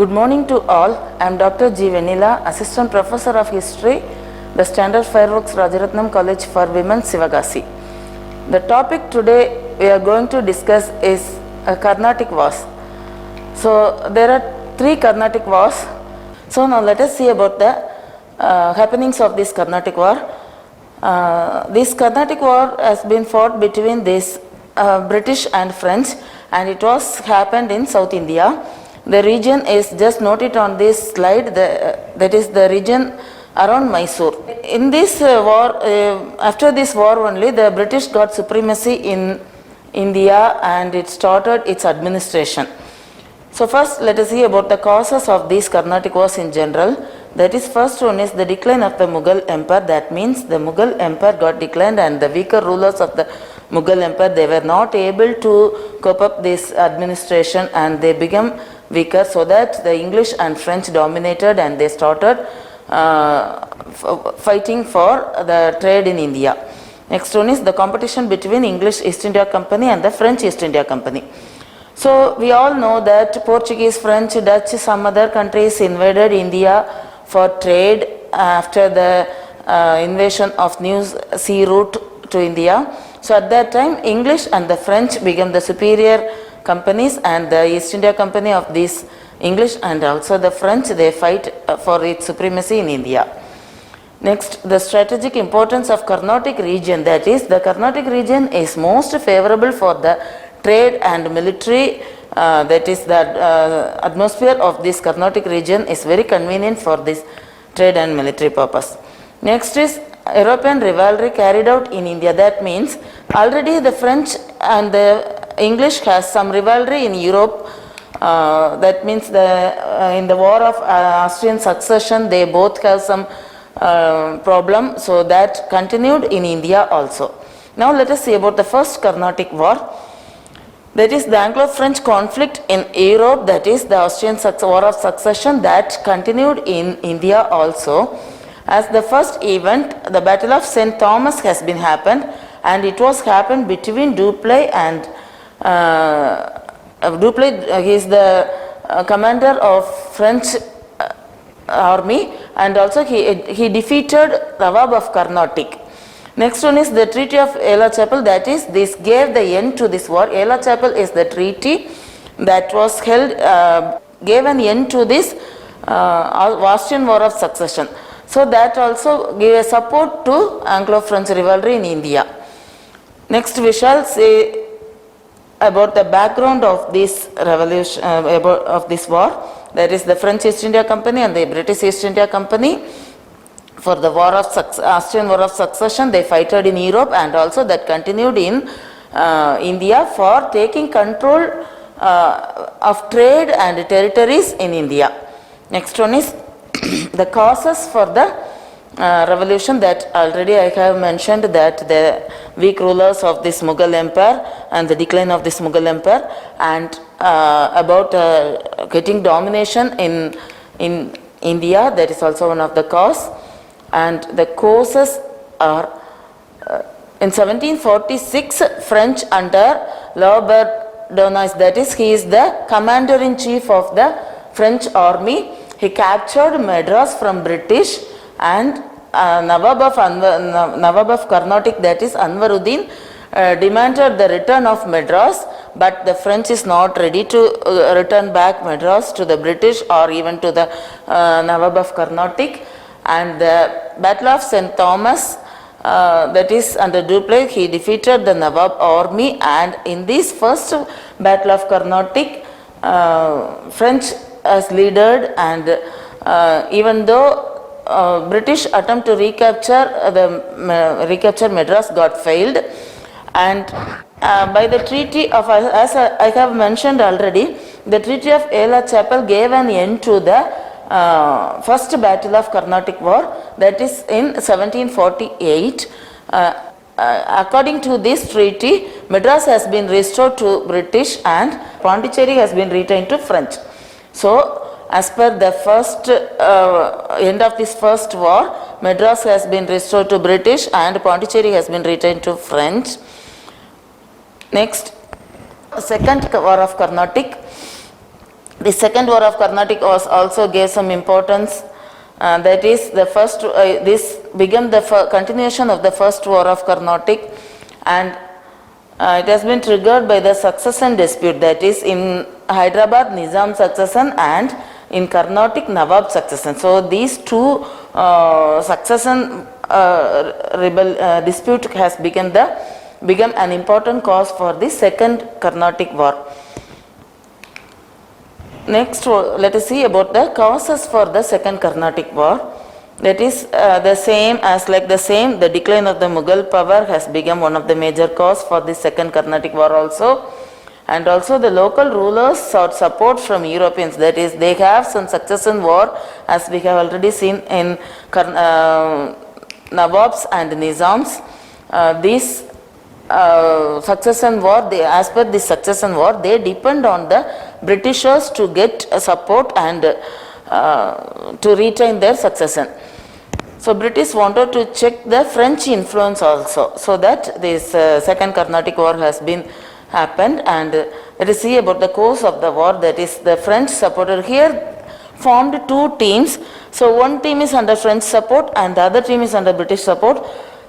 Good morning to all. I am Dr. G. Vennila, Assistant Professor of History, the Standard Fireworks Rajaratnam College for Women, Sivagasi. The topic today we are going to discuss is Karnatic Wars. So there are three Karnatic Wars. So now let us see about the happenings of this Karnatic War. This Karnatic War has been fought between this British and French, and it was happened in South India. The region is just noted on this slide, that is the region around Mysore. In this war, after this war only, the British got supremacy in India and it started its administration. So first let us see about the causes of these Karnatic wars in general. That is, first one is the decline of the Mughal Empire. That means the Mughal Empire got declined and the weaker rulers of the Mughal Empire, they were not able to cope up this administration and they became weaker, so that the English and French dominated and they started fighting for the trade in India. Next one is the competition between English East India Company and the French East India Company. So we all know that Portuguese, French, Dutch, some other countries invaded India for trade after the invasion of new sea route to India. So at that time, English and the French became the superior companies, and the East India Company of these English and also the French, they fight for its supremacy in India. Next, the strategic importance of Karnatic region. That is, the Karnatic region is most favorable for the trade and military. That is, the atmosphere of this Karnatic region is very convenient for this trade and military purpose. Next is European rivalry carried out in India. That means already the French and the English has some rivalry in Europe. That means in the war of Austrian succession, they both have some problem. So that continued in India also. Now let us see about the first Karnatic war. That is the Anglo-French conflict in Europe. That is the Austrian war of succession, that continued in India also. As the first event, the Battle of St. Thomas has been happened, and it was happened between Dupleix and Dupleix. He is the commander of French army, and also he defeated Nawab of Karnatic. Next one is the Treaty of Aix-la-Chapelle. That is, this gave the end to this war. Aix-la-Chapelle is the treaty that was held, gave an end to this Austrian war of succession. So that also gave a support to Anglo-French rivalry in India. Next we shall say about the background of this revolution, of this war. That is the French East India Company and the British East India Company. For the war of Austrian war of succession, they fought in Europe, and also that continued in India for taking control of trade and territories in India. Next one is the causes for the revolution, that already I have mentioned, that the weak rulers of this Mughal Empire and the decline of this Mughal Empire, and about getting domination in India, that is also one of the cause. And the causes are in 1746, French under Lauderdale, that is, he is the commander-in-chief of the French army. He captured Madras from British, and Nawab of Karnatic, that is Anwaruddin, demanded the return of Madras, but the French is not ready to return back Madras to the British or even to the Nawab of Karnatic. And the Battle of St. Thomas, that is under Dupleix, he defeated the Nawab army, and in this first Battle of Karnatic, French as leader, and even though British attempt to recapture Madras got failed, and by the treaty of, as I have mentioned already, the Treaty of Aix-la-Chapelle gave an end to the first battle of Karnatic war, that is in 1748. According to this treaty, Madras has been restored to British and Pondicherry has been retained to French. So as per the first end of this first war, Madras has been restored to British and Pondicherry has been retained to French. Next, second war of Karnatic. The second war of Karnatic was also gave some importance. That is the first. This began the continuation of the first war of Karnatic, and it has been triggered by the succession dispute. That is in Hyderabad Nizam succession and in Karnatic Nawab succession. So these two succession dispute has become an important cause for the second Karnatic war. Next, let us see about the causes for the second Karnatic war. That is the same, the decline of the Mughal power has become one of the major cause for the second Karnatic war also. And also the local rulers sought support from Europeans. That is, they have some succession war, as we have already seen in Nawabs and Nizams. These succession war, as per this succession war, they depend on the Britishers to get support and to retain their succession. So British wanted to check the French influence also, so that this second Karnatic war has been happened. And let us see about the course of the war. That is, the French supporter here formed two teams. So one team is under French support and the other team is under British support.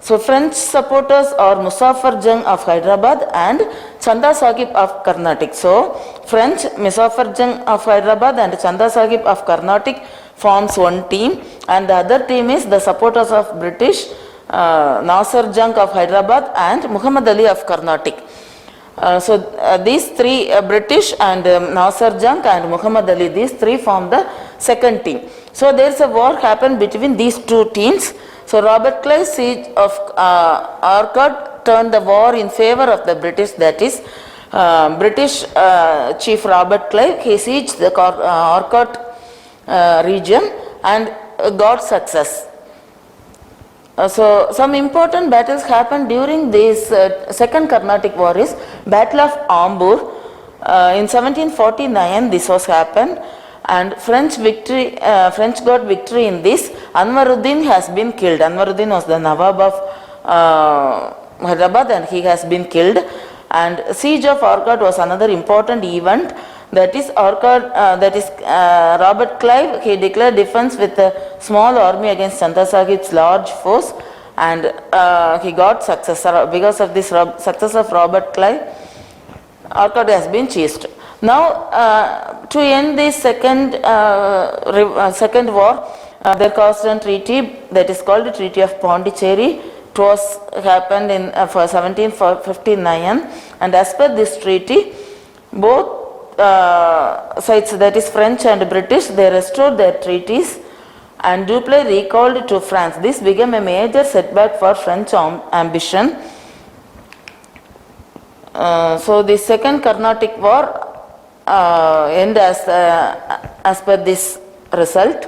So French supporters are Muzaffar Jung of Hyderabad and Chanda Sahib of Karnatic. So French Muzaffar Jung of Hyderabad and Chanda Sahib of Karnatic forms one team, and the other team is the supporters of British, Nasir Jung of Hyderabad and Muhammad Ali of Karnatic. These three, British and Nasir Jung and Muhammad Ali, these three form the second team. So there is a war happened between these two teams. So Robert Clive's siege of Arcot turned the war in favor of the British. That is, British chief Robert Clive, he sieged the Arcot region and got success. So some important battles happened during this second Carnatic war is Battle of Ambur. In 1749 this was happened, and French got victory in this. Anwaruddin has been killed. Anwaruddin was the Nawab of Hyderabad and he has been killed. And siege of Arcot was another important event. That is Robert Clive, he declared defense with a small army against Chanda Sahib's large force, and he got success. Because of this success of Robert Clive, Arcot has been seized. Now, to end this second war, there caused a treaty that is called the Treaty of Pondicherry. It was happened in 1759, and as per this treaty, both sides, that is French and British, they restored their treaties and Dupleix recalled to France. This became a major setback for French ambition. So the second Carnatic war ended as per this result,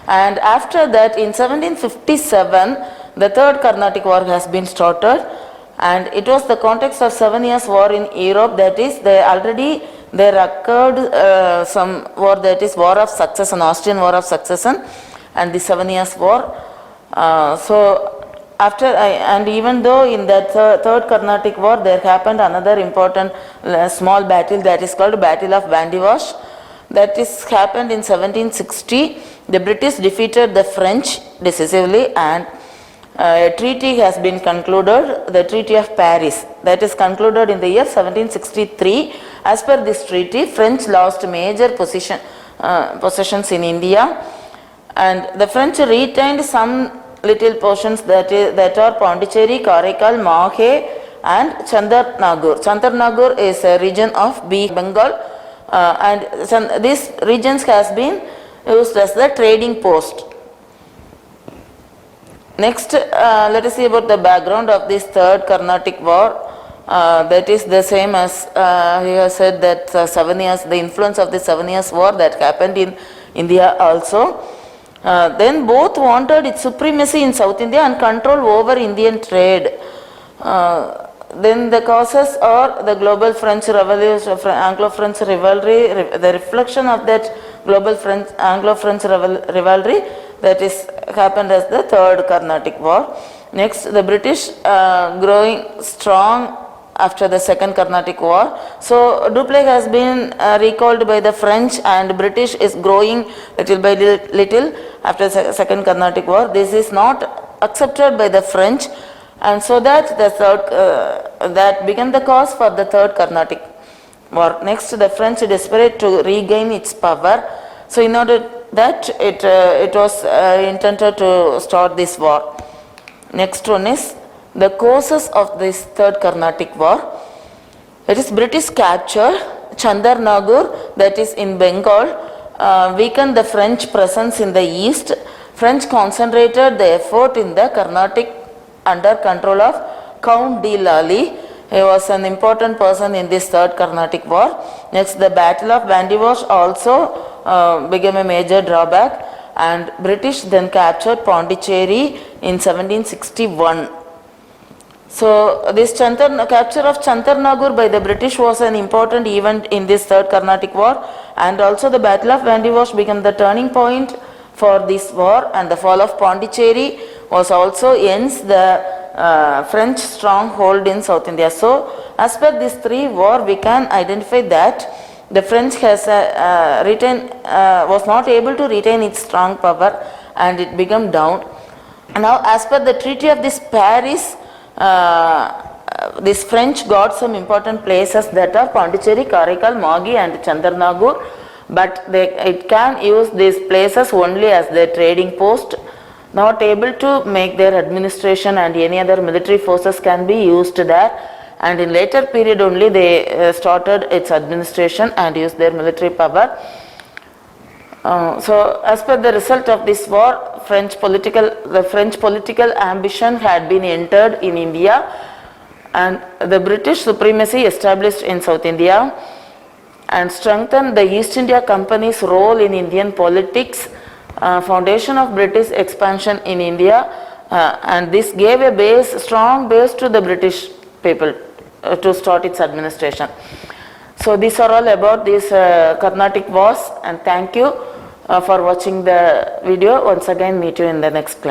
and after that in 1757 the third Carnatic war has been started, and it was the context of 7 years war in Europe. That is, there occurred some war, that is War of Succession, Austrian War of Succession, and the 7 years war. And even though in that third Carnatic war there happened another important small battle, that is called Battle of Vandivash. That is happened in 1760. The British defeated the French decisively, and a treaty has been concluded, the Treaty of Paris, that is concluded in the year 1763. As per this treaty, French lost major possessions in India, and the French retained some little portions that are Pondicherry, Karaikal, Mahe and Chandarnagar. Chandarnagar is a region of Bengal, and these regions has been used as the trading post. Next, let us see about the background of this third Carnatic war. That is the same as he has said that 7 years, the influence of the 7 years war that happened in India also. Then both wanted its supremacy in South India and control over Indian trade. Then the causes are the global French Revolution, Anglo-French rivalry, the reflection of that global Anglo-French rivalry that is happened as the third Carnatic war. Next, the British growing strong after the Second Karnatic War. So Dupleix has been recalled by the French, and British is growing little by little after the Second Karnatic War. This is not accepted by the French, and so that the third that became the cause for the Third Karnatic War. Next, the French desperate to regain its power. So in order that it was intended to start this war. Next one is the causes of this Third Karnatic War. It is British capture Chandarnagur, that is in Bengal, weakened the French presence in the east. French concentrated the effort in the Carnatic under control of Count de Lally. He was an important person in this Third Carnatic War. Next, the Battle of Vandivash also became a major drawback, and British then captured Pondicherry in 1761. So this capture of Chandarnagur by the British was an important event in this Third Carnatic War, and also the Battle of Vandivash became the turning point for this war, and the fall of Pondicherry was also ends the French stronghold in South India. So as per these three war, we can identify that the French has was not able to retain its strong power, and it became down. Now as per the Treaty of this Paris, this French got some important places that are Pondicherry, Karaikal, Magi and Chandarnagur, but it can use these places only as their trading post, not able to make their administration, and any other military forces can be used there. And in later period only they started its administration and used their military power. So as per the result of this war, the French political ambition had been entered in India, and the British supremacy established in South India, and strengthened the East India Company's role in Indian politics, foundation of British expansion in India, and this gave a strong base to the British people to start its administration. So these are all about these Carnatic Wars, and thank you for watching the video. Once again, meet you in the next class.